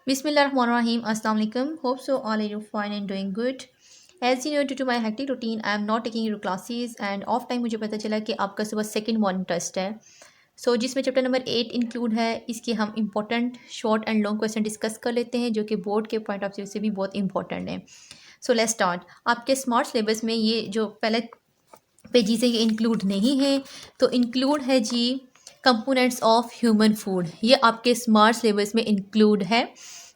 Bismillahirrahmanirrahim. Assalamu alaikum. Hope so all are you fine and doing good. As you know, due to my hectic routine, I am not taking your classes and off time मुझे पता चला कि आपका सुबह second morning test है. जिसमें chapter number 8 include है. इसके हम important short and long question discuss कर लेते हैं जो कि बोर्ड के पॉइंट ऑफ व्यू से भी बहुत इंपॉर्टेंट है. Let's start. आपके स्मार्ट सिलेबस में ये जो पहले पेजेस है ये इंक्लूड नहीं है. तो इंक्लूड है जी कंपोनेंट्स ऑफ ह्यूमन फूड. ये आपके स्मार्ट सिलेबस में इंक्लूड है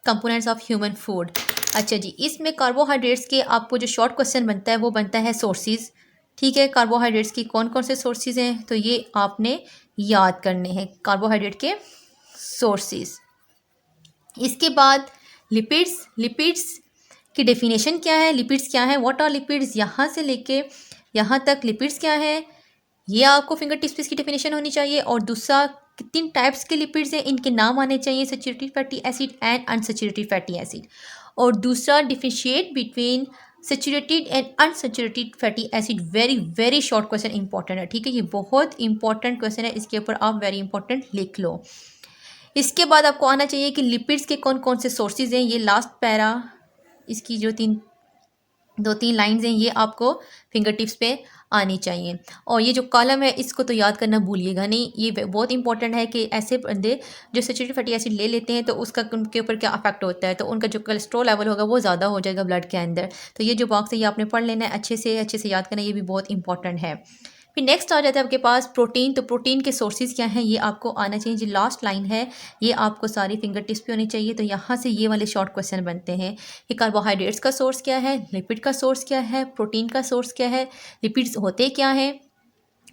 कंपोनेंट्स ऑफ ह्यूमन फूड. अच्छा जी, इसमें कार्बोहाइड्रेट्स के आपको जो शॉर्ट क्वेश्चन बनता है वो बनता है सोर्सेज. ठीक है, कार्बोहाइड्रेट्स की कौन कौन से सोर्सेज हैं तो ये आपने याद करने हैं कार्बोहाइड्रेट के सोर्सेज. इसके बाद लिपिड्स की डेफिनेशन क्या है, लिपिड्स क्या है, व्हाट आर लिपिड्स, यहाँ से लेके यहाँ तक लिपिड्स क्या है ये आपको फिंगर टिप्स पे इसकी डेफिनेशन होनी चाहिए. और दूसरा कितने टाइप्स के लिपिड्स हैं इनके नाम आने चाहिए, saturated fatty acid and unsaturated fatty acid. और दूसरा differentiate between saturated and unsaturated fatty acid. Very very short question important है. ठीक है, ये बहुत इंपॉर्टेंट क्वेश्चन है, इसके ऊपर आप वेरी इंपॉर्टेंट लिख लो. इसके बाद आपको आना चाहिए कि लिपिड्स के कौन कौन से सोर्सेज हैं. ये लास्ट पैरा इसकी जो दो तीन लाइंस हैं ये आपको फिंगर टिप्स पे आनी चाहिए. और ये जो कॉलम है इसको तो याद करना भूलिएगा नहीं, ये बहुत इंपॉर्टेंट है कि ऐसे बंदे जो सैचुरेटेड फैटी एसिड ले लेते हैं तो उसका उनके ऊपर क्या अफेक्ट होता है. तो उनका जो कोलेस्ट्रॉल लेवल होगा वो ज़्यादा हो जाएगा ब्लड के अंदर. तो ये जो बॉक्स है ये आपने पढ़ लेना है, अच्छे से याद करना, ये भी बहुत इंपॉर्टेंट है. फिर नेक्स्ट आ जाता है आपके पास प्रोटीन. तो प्रोटीन के सोर्सेज क्या हैं ये आपको आना चाहिए. जो लास्ट लाइन है ये आपको सारी फिंगर टिप्स पे होनी चाहिए. तो यहाँ से ये वाले शॉर्ट क्वेश्चन बनते हैं कि कार्बोहाइड्रेट्स का सोर्स क्या है, लिपिड का सोर्स क्या है, प्रोटीन का सोर्स क्या है, लिपिड्स होते क्या हैं,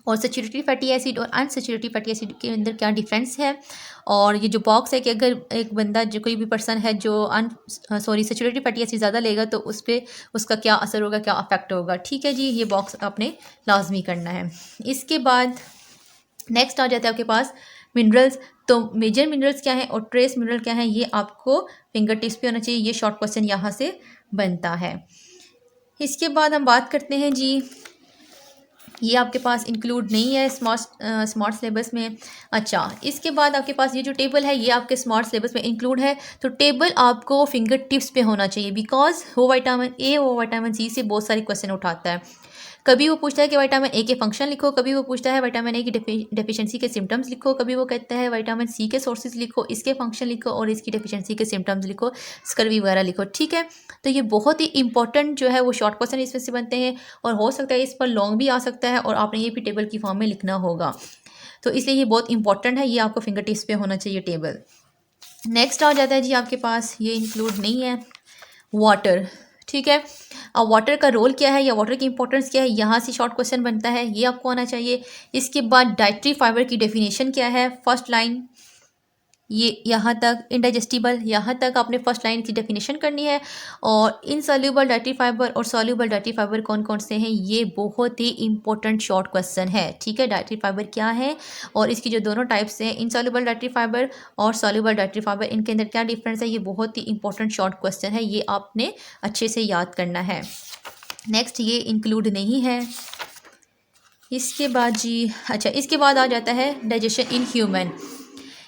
और सैचुरेटेड फैटी एसिड और अनसैचुरेटेड फैटी एसिड के अंदर क्या डिफरेंस है. और ये जो बॉक्स है कि अगर एक बंदा जो कोई भी पर्सन है जो सैचुरेटेड फैटी एसिड ज़्यादा लेगा तो उस पर उसका क्या असर होगा, क्या अफेक्ट होगा. ठीक है जी, ये बॉक्स आपने लाजमी करना है. इसके बाद नेक्स्ट आ जाता है आपके पास मिनरल्स. तो मेजर मिनरल्स क्या है और ट्रेस मिनरल क्या है ये आपको फिंगर टिप्स पे होना चाहिए. ये शॉर्ट क्वेश्चन यहाँ से बनता है. इसके बाद हम बात करते हैं जी, ये आपके पास इंक्लूड नहीं है स्मार्ट सिलेबस में. अच्छा, इसके बाद आपके पास ये जो टेबल है ये आपके स्मार्ट सिलेबस में इंक्लूड है. तो टेबल आपको फिंगर टिप्स पे होना चाहिए बिकॉज वो विटामिन ए और विटामिन सी से बहुत सारे क्वेश्चन उठाता है. कभी वो पूछता है कि विटामिन ए के फंक्शन लिखो, कभी वो पूछता है विटामिन ए की डेफिशिएंसी के सिम्टम्स लिखो, कभी वो कहता है विटामिन सी के सोर्सेज लिखो, इसके फंक्शन लिखो और इसकी डेफिशिएंसी के सिम्टम्स लिखो, स्कर्वी वगैरह लिखो. ठीक है, तो ये बहुत ही इंपॉर्टेंट जो है वो शॉर्ट क्वेश्चन इसमें से बनते हैं. और हो सकता है इस पर लॉन्ग भी आ सकता है और आपने ये भी टेबल की फॉर्म में लिखना होगा. तो इसलिए ये बहुत इंपॉर्टेंट है, ये आपको फिंगर टिप्स पे होना चाहिए टेबल. नेक्स्ट आ जाता है जी आपके पास, ये इंक्लूड नहीं है, वाटर. ठीक है, अब वाटर का रोल क्या है या वाटर की इंपॉर्टेंस क्या है यहाँ से शॉर्ट क्वेश्चन बनता है, ये आपको आना चाहिए. इसके बाद डाइटरी फाइबर की डेफिनेशन क्या है, फर्स्ट लाइन ये यहाँ तक, इनडाइजेस्टिबल यहाँ तक आपने फर्स्ट लाइन की डेफिनेशन करनी है. और इनसॉल्युबल डाइटरी फाइबर और सॉल्युबल डाइटरी फाइबर कौन कौन से हैं ये बहुत ही इंपॉर्टेंट शॉर्ट क्वेश्चन है. ठीक है, डाइटरी फाइबर क्या है और इसकी जो दोनों टाइप्स हैं इनसॉल्युबल डाइटरी फाइबर और सॉल्युबल डाइटरी फाइबर, इनके अंदर क्या डिफरेंस है, ये बहुत ही इंपॉर्टेंट शॉर्ट क्वेश्चन है, ये आपने अच्छे से याद करना है. नेक्स्ट ये इंक्लूड नहीं है. इसके बाद जी, अच्छा इसके बाद आ जाता है डाइजेशन इन ह्यूमन.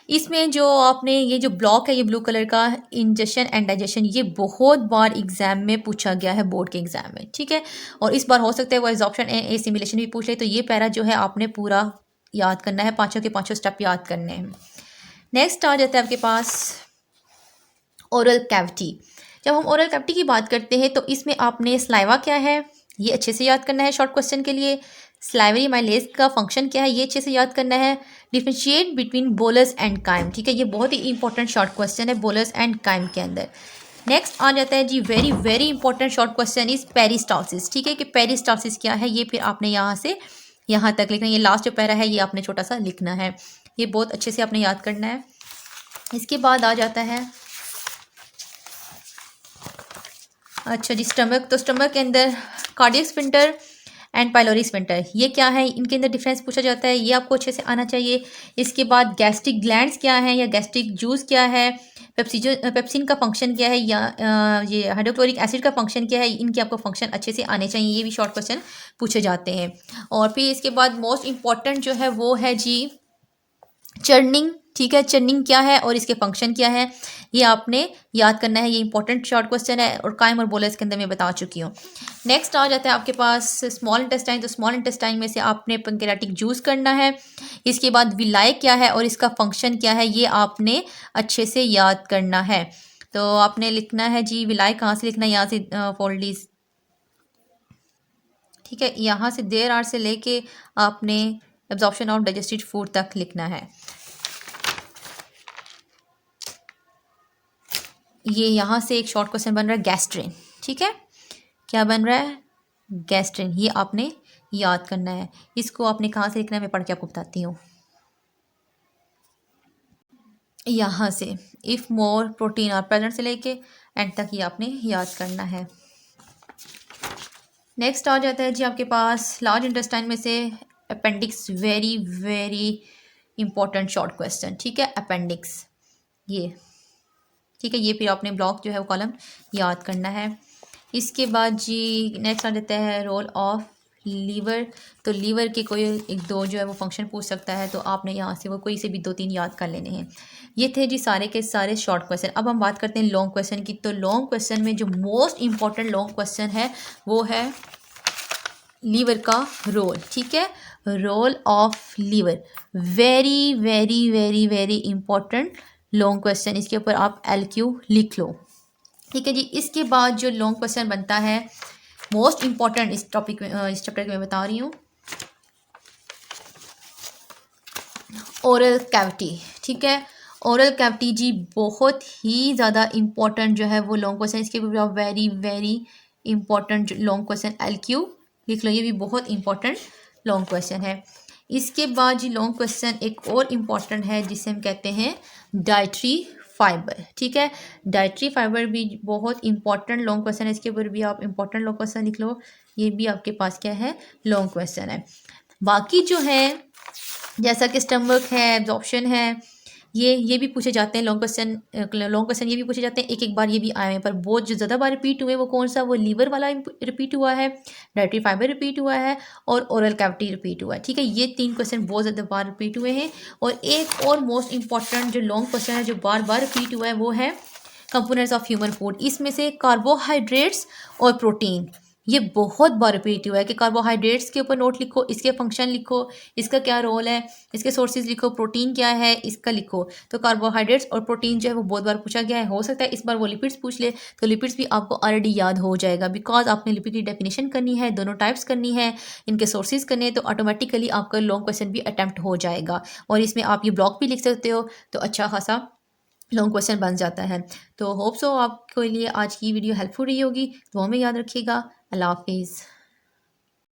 इसमें जो आपने ये जो ब्लॉक है ये ब्लू कलर का, इंजेशन एंड डाइजेशन, ये बहुत बार एग्जाम में पूछा गया है बोर्ड के एग्जाम में. ठीक है, और इस बार हो सकता है वो एब्जॉर्प्शन ए सिमुलेशन भी पूछ ले. तो ये पैरा जो है आपने पूरा याद करना है, पाँचों के पाँचों स्टेप याद करने हैं. नेक्स्ट आ जाता है आपके पास ओरल कैविटी. जब हम ओरल कैविटी की बात करते हैं तो इसमें आपने स्लाइवा क्या है ये अच्छे से याद करना है शॉर्ट क्वेश्चन के लिए. स्लाइवरी माइलेज का फंक्शन क्या है ये अच्छे से याद करना है. Differentiate between bolus and chyme. ठीक है, ये बहुत ही इंपॉर्टेंट शॉर्ट क्वेश्चन है बोलस एंड काइम के अंदर. नेक्स्ट आ जाता है जी very very important short question is peristalsis. ठीक है, कि पेरिस्टालसिस क्या है ये फिर आपने यहाँ से यहाँ तक लिखना है. ये लास्ट जो पैरा है ये आपने छोटा सा लिखना है, ये बहुत अच्छे से आपने याद करना है. इसके बाद आ जाता है अच्छा जी स्टमक. तो स्टमक के अंदर cardiac sphincter and pylori sphincter ये क्या है, इनके अंदर डिफरेंस पूछा जाता है, ये आपको अच्छे से आना चाहिए. इसके बाद गैस्ट्रिक ग्लैंड्स क्या है या गैस्ट्रिक जूस क्या है, पेप्सिन का फंक्शन क्या है या ये हाइड्रोक्लोरिक एसिड का फंक्शन क्या है, इनके आपको फंक्शन अच्छे से आने चाहिए, ये भी शॉर्ट क्वेश्चन पूछे जाते हैं. और फिर इसके बाद मोस्ट इंपॉर्टेंट जो है वो है जी चर्निंग. ठीक है, चर्निंग क्या है और इसके फंक्शन क्या है ये आपने याद करना है। ये इंपॉर्टेंट शॉर्ट क्वेश्चन है और कायम और बोलस के अंदर मैं बता चुकी हूँ। नेक्स्ट आ जाता है आपके पास स्मॉल इंटेस्टाइन। तो स्मॉल इंटेस्टाइन में से आपने पैंक्रियाटिक जूस करना है। इसके बाद विलाई क्या है और इसका फंक्शन क्या है ये आपने अच्छे से याद करना है। तो आपने लिखना है जी विलाई कहाँ से लिखना है, यहाँ से फोल्डीज, ठीक है, यहाँ से देयर आर से लेके आपने एब्जॉर्प्शन ऑफ डाइजेस्टेड फूड तक लिखना है। ये यहाँ से एक शॉर्ट क्वेश्चन बन रहा है गैस्ट्रिन, ठीक है, क्या बन रहा है गैस्ट्रिन, ये आपने याद करना है। इसको आपने कहाँ से लिखना है मैं पढ़ के आपको बताती हूँ। यहाँ से इफ़ मोर प्रोटीन और प्रेजेंट से लेके एंड तक ये आपने याद करना है। नेक्स्ट आ जाता है जी आपके पास लार्ज इंटेस्टाइन में से appendix, very very important short question, ठीक है, अपेंडिक्स ये, ठीक है, ये फिर आपने ब्लॉक जो है वो कॉलम याद करना है। इसके बाद जी नेक्स्ट आ जाता है रोल ऑफ लीवर। तो लीवर के कोई एक दो जो है वो फंक्शन पूछ सकता है, तो आपने यहाँ से वो कोई से भी 2-3 याद कर लेने हैं। ये थे जी सारे के सारे शॉर्ट क्वेश्चन। अब हम बात करते हैं लॉन्ग क्वेश्चन की। तो लॉन्ग क्वेश्चन में जो मोस्ट इंपॉर्टेंट लॉन्ग क्वेश्चन है वो है लीवर का रोल, ठीक है, role of liver, very very very very important long question. इसके ऊपर आप LQ लिख लो, ठीक है जी। इसके बाद जो लॉन्ग क्वेश्चन बनता है मोस्ट इंपॉर्टेंट इस टॉपिक में, इस चैप्टर के मैं बता रही हूँ, ओरल कैविटी, ठीक है, ओरल कैविटी जी बहुत ही ज़्यादा इंपॉर्टेंट जो है वो लॉन्ग क्वेश्चन। इसके ऊपर आप very very important long question LQ लिख लो, ये भी बहुत इंपॉर्टेंट लॉन्ग क्वेश्चन है। इसके बाद जी लॉन्ग क्वेश्चन एक और इम्पॉर्टेंट है जिसे हम कहते हैं डाइट्री फाइबर, ठीक है, डाइट्री फाइबर भी बहुत इंपॉर्टेंट लॉन्ग क्वेश्चन है। इसके ऊपर भी आप इंपॉर्टेंट लॉन्ग क्वेश्चन लिख लो, ये भी आपके पास क्या है लॉन्ग क्वेश्चन है। बाकी जो है जैसा कि स्टमक है, एब्जॉर्प्शन है, ये भी पूछे जाते हैं लॉन्ग क्वेश्चन ये भी पूछे जाते हैं, एक एक बार ये भी आए हैं, पर बहुत जो ज़्यादा बार रिपीट हुए वो कौन सा, वो लीवर वाला रिपीट हुआ है, डाइटरी फाइबर रिपीट हुआ है और ओरल कैविटी रिपीट हुआ है, ठीक है, ये 3 क्वेश्चन बहुत ज़्यादा बार रिपीट हुए हैं। और एक और मोस्ट इंपॉर्टेंट जो लॉन्ग क्वेश्चन है जो बार बार रिपीट हुआ है वो है कंपोनेंट्स ऑफ ह्यूमन फूड। इसमें से कार्बोहाइड्रेट्स और प्रोटीन ये बहुत बार रिपीट हुआ है कि कार्बोहाइड्रेट्स के ऊपर नोट लिखो, इसके फंक्शन लिखो, इसका क्या रोल है, इसके सोर्सेज लिखो, प्रोटीन क्या है इसका लिखो। तो कार्बोहाइड्रेट्स और प्रोटीन जो है वो बहुत बार पूछा गया है, हो सकता है इस बार वो लिपिड्स पूछ ले, तो लिपिड्स भी आपको ऑलरेडी याद हो जाएगा, बिकॉज आपने लिपिड की डेफिनेशन करनी है, दोनों टाइप्स करनी है, इनके सोर्सेज करने हैं, तो ऑटोमेटिकली आपका लॉन्ग क्वेश्चन भी अटैम्प्ट हो जाएगा। और इसमें आप ये ब्लॉक भी लिख सकते हो, तो अच्छा खासा लॉन्ग क्वेश्चन बन जाता है। तो होप सो आपके लिए आज की वीडियो हेल्पफुल रही होगी, दुआ में याद रखिएगा। अल्लाह हाफिज़।